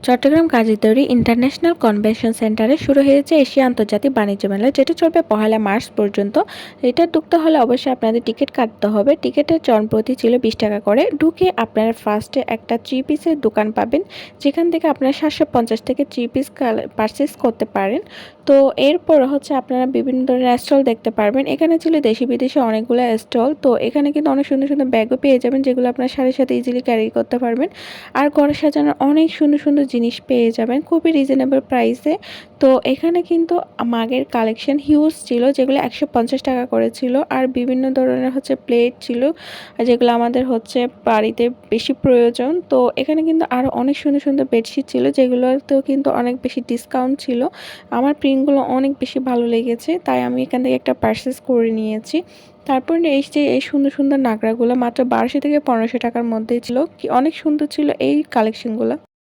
Chittagong কাজীতৈরি international convention সেন্টারে শুরু হয়েছে এশিয়া আন্তর্জাতিক বাণিজ্য মেলা, যেটা চলবে 1 মার্চ পর্যন্ত। এটা ঢুকতে হলে অবশ্যই আপনাদের টিকিট কাটতে হবে। টিকিটের জনপ্রতি ছিল 20 টাকা করে। ঢুকে আপনারা ফার্স্টে একটা 3 পিসের দোকান পাবেন, যেখান থেকে আপনারা 750 থেকে 3 পিস পারচেস করতে পারেন। তো এরপর হচ্ছে আপনারা বিভিন্ন ধরনের স্টল দেখতে পারবেন। এখানে ছিল দেশি বিদেশি অনেকগুলো স্টল। তো এখানে কিন্তু অনেক সুন্দর সুন্দর ব্যাগও পেয়ে যাবেন, যেগুলো আপনার শাড়ির সাথে ইজিলি ক্যারি করতে পারবেন। আর ঘরে সাজানোর অনেক সুন্দর সুন্দর জিনিস পেয়ে যাবেন খুবই রিজনেবল প্রাইসে। তো এখানে কিন্তু মাগের কালেকশন হিউজ ছিল, যেগুলো 150 টাকা করে ছিল। আর বিভিন্ন ধরনের হচ্ছে প্লেট ছিল, যেগুলো আমাদের হচ্ছে বাড়িতে বেশি প্রয়োজন। তো এখানে কিন্তু আরও অনেক সুন্দর সুন্দর বেডশিট ছিল, যেগুলোতেও কিন্তু অনেক বেশি ডিসকাউন্ট ছিল। আমার প্রিন্টগুলো অনেক বেশি ভালো লেগেছে, তাই আমি এখান থেকে একটা পারচেস করে নিয়েছি। তারপর এই যে এই সুন্দর সুন্দর নাগরাগুলো মাত্র 1200 থেকে 1500 টাকার মধ্যেই ছিল, কি অনেক সুন্দর ছিল এই কালেকশনগুলো।